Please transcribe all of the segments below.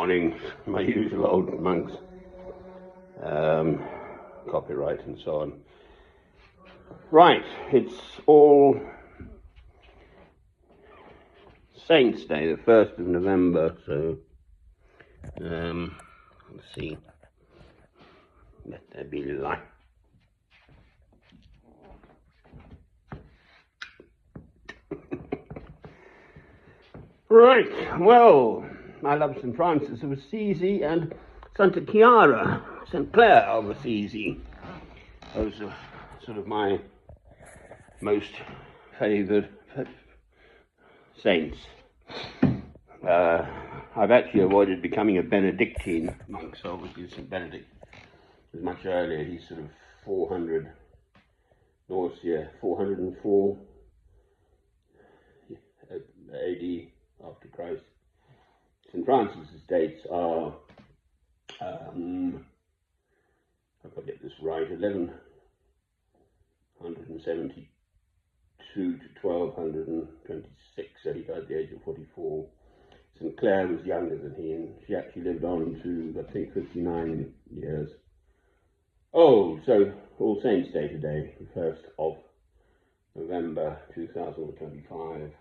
morning, my usual old monks, copyright and so on. Right, it's All Saints Day, the 1st of November, so let's see, let there be light. Right, well, I love St. Francis of Assisi and Santa Chiara, St. Clare of Assisi. Those are sort of my most favoured saints. I've actually avoided becoming a Benedictine monk, so obviously St. Benedict was much earlier. He's sort of 400 404 AD after Christ. St. Francis's dates are, if I get this right, 1172 to 1226, so he died at the age of 44. St. Clare was younger than he, and she actually lived on to, I think, 59 years old. So, All Saints Day today, the 1st of November 2025.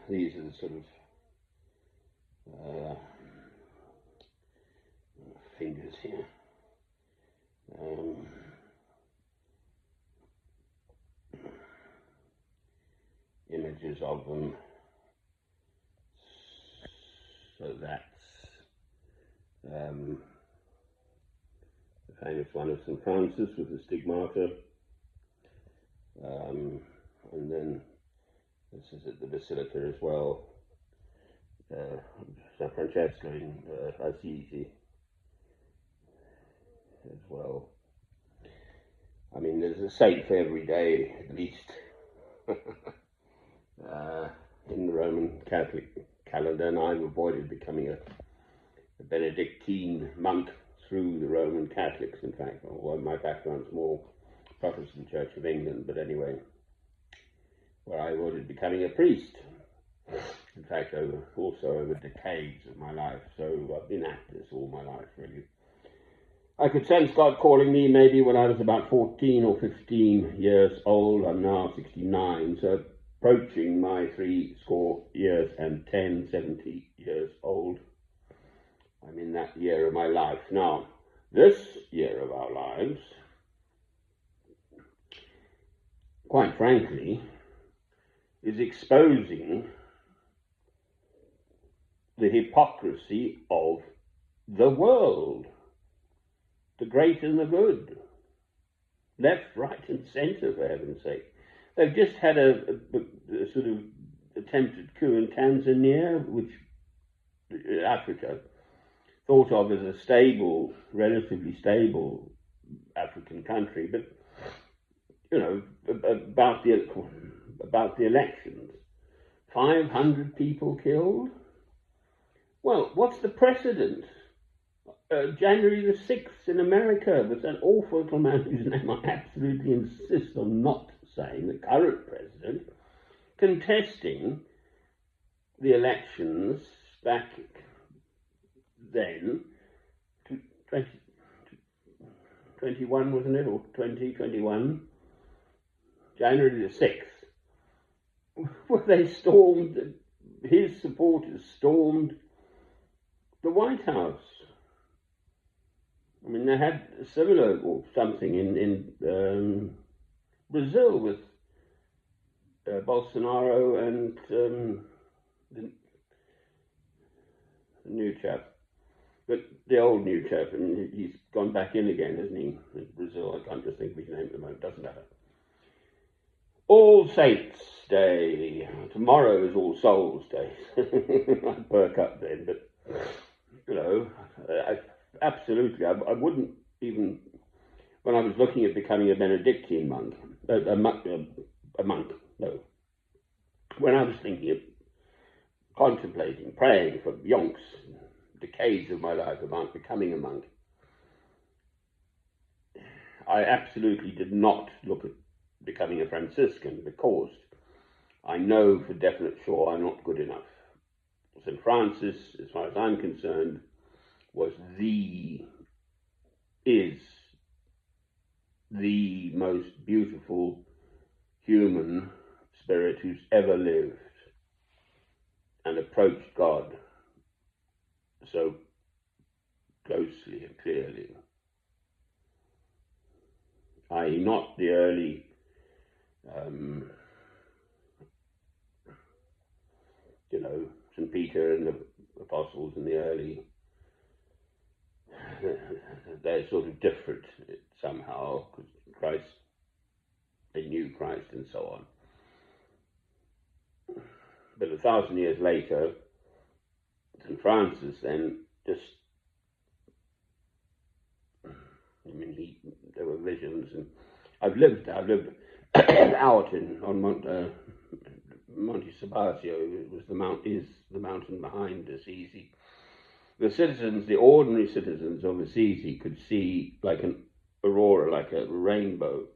These are the sort of fingers here. Images of them. So that's the famous one of St. Francis with the stigmata. And then this is at the Basilica as well. San Francesco in Assisi as well. I mean, there's a saint for every day, at least, in the Roman Catholic calendar, and I've avoided becoming a Benedictine monk through the Roman Catholics, in fact, although my background's more Protestant Church of England, but anyway, where I avoided becoming a priest. In fact, over decades of my life, so I've been at this all my life, really. I could sense God calling me maybe when I was about 14 or 15 years old. I'm now 69, so approaching my 70 years old. I'm in that year of my life. Now, this year of our lives, quite frankly, is exposing the hypocrisy of the world, the great and the good, left, right and centre, for heaven's sake. They've just had a sort of attempted coup in Tanzania, which Africa thought of as a stable, relatively stable African country, but, you know, about the elections, 500 people killed. Well, what's the precedent? January the 6th in America, there's an awful little man whose name I absolutely insist on not saying, the current president, contesting the elections back then, 2021, wasn't it, or 2021, January the 6th, where they stormed, his supporters stormed the White House. I mean, they had a similar or something in Brazil with Bolsonaro and the new chap. But the old new chap, I mean, he's gone back in again, hasn't he, in Brazil? I can't just think of his name at the moment, doesn't matter. All Saints Day. Tomorrow is All Souls Day. I'd perk up then, but, you know, absolutely. I wouldn't even, when I was looking at becoming a Benedictine monk, a monk, no. When I was thinking of contemplating, praying for yonks, decades of my life about becoming a monk, I absolutely did not look at becoming a Franciscan, because I know for definite sure I'm not good enough St. Francis, as far as I'm concerned, is the most beautiful human spirit who's ever lived and approached God so closely and clearly, i.e. not the early St. Peter and the apostles and the early, they're sort of different somehow, because they knew Christ and so on. But 1,000 years later, St. Francis then there were visions, and I've lived out on Monte Sebastiano. It was the mountain behind Assisi. The ordinary citizens of Assisi could see like an aurora, like a rainbow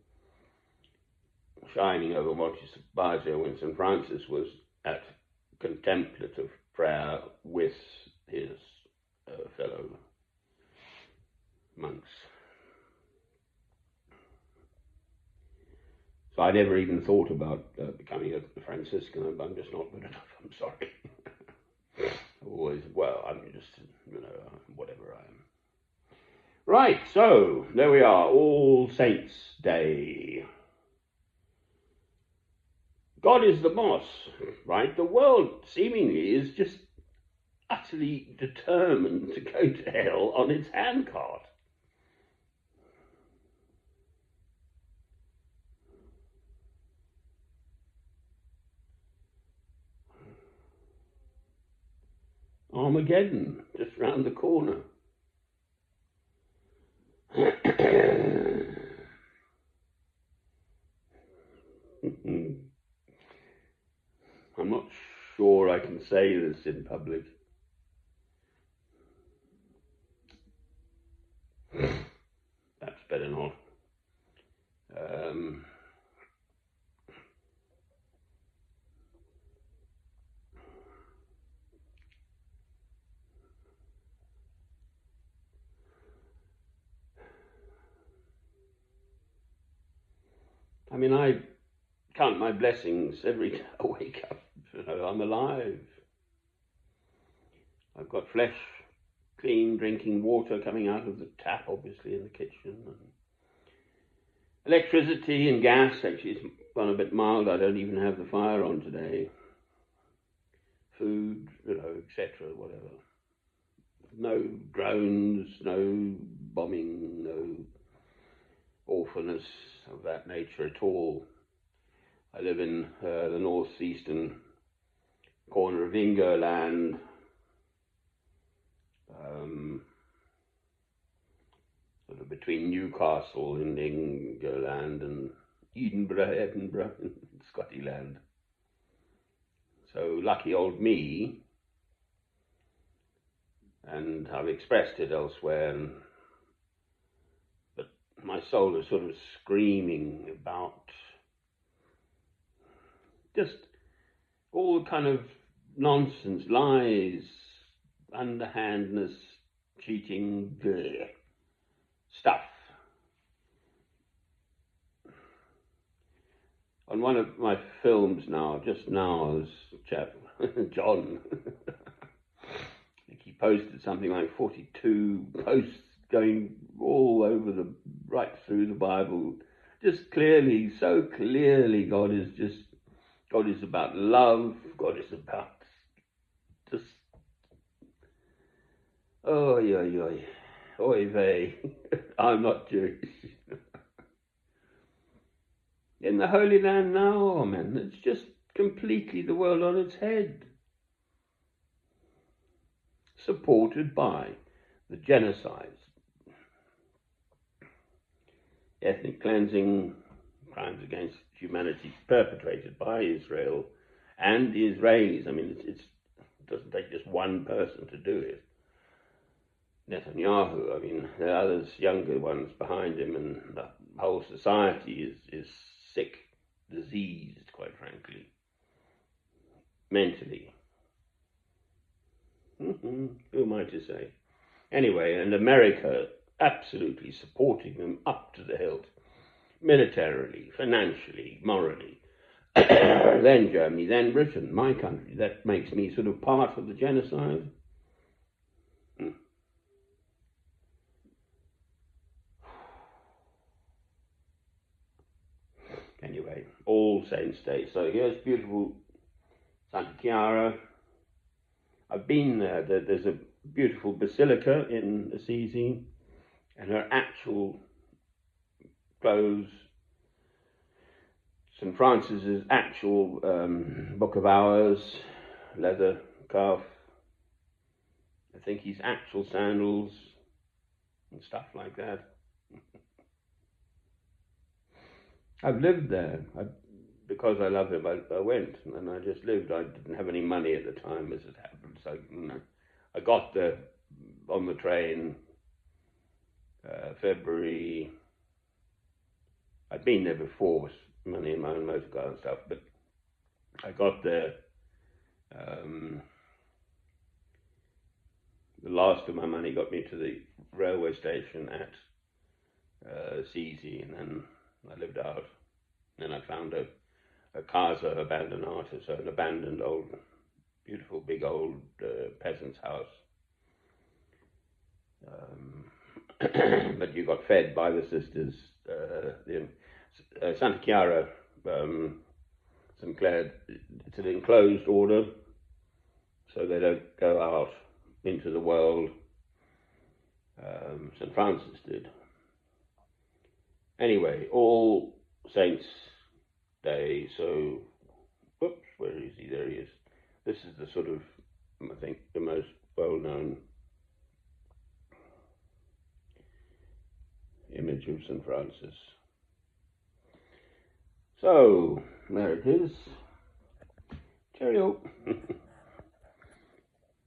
shining over Monte Sebastiano when St. Francis was at contemplative prayer with his fellow monks. So I never even thought about becoming a Franciscan. I'm just not good enough. I'm sorry. I'm just, whatever I am. Right, so there we are, All Saints' Day. God is the boss, right? The world seemingly is just utterly determined to go to hell on its handcart. Armageddon, just round the corner. I'm not sure I can say this in public. That's better not. I count my blessings every day I wake up. I'm alive. I've got fresh, clean drinking water coming out of the tap, obviously, in the kitchen. And electricity and gas, actually, it's gone a bit mild. I don't even have the fire on today. Food, etc., whatever. No drones, no bombing, no awfulness of that nature at all. I live in the northeastern corner of Ingerland, sort of between Newcastle in Ingerland and Edinburgh in Scottyland. So lucky old me, and I've expressed it elsewhere, but my soul is sort of screaming about just all the kind of nonsense, lies, underhandness, cheating, stuff. On one of my films just now, this chap, John, I think he posted something like 42 posts going all over right through the Bible, just clearly, so clearly, God is about love, God is about just, oy vey, I'm not Jewish. In the Holy Land now, man, it's just completely the world on its head. Supported by the genocides, ethnic cleansing, crimes against humanity perpetrated by Israel and the Israelis. It doesn't take just one person to do it. Netanyahu, there are others, younger ones behind him, and the whole society is sick, diseased, quite frankly, mentally. Who am I to say? Anyway, and America absolutely supporting them up to the hilt, militarily, financially, morally. Then Germany, then Britain, my country. That makes me sort of part of the genocide. Anyway, All Saints Day. So here's beautiful Santa Chiara. I've been there. There's a beautiful basilica in Assisi, and her actual clothes, St. Francis's actual Book of Hours, leather calf, I think his actual sandals and stuff like that. I've lived there. Because I love him, I went and I just lived. I didn't have any money at the time, as it happened. So I got there on the train, February. I'd been there before with money in my own motor car and stuff, but I got there. The last of my money got me to the railway station at Assisi, and then I lived out. Then I found a casa abandonata, so an abandoned old, beautiful, big old peasant's house. But you got fed by the sisters. Santa Chiara, St. Clair, it's an enclosed order, so they don't go out into the world. St. Francis did. Anyway, All Saints Day, so, whoops, where is he? There he is. This is the sort of, I think, the most well-known image of St. Francis. So, there it is. Cheerio.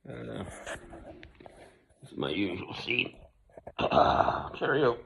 This is my usual scene. Cheerio.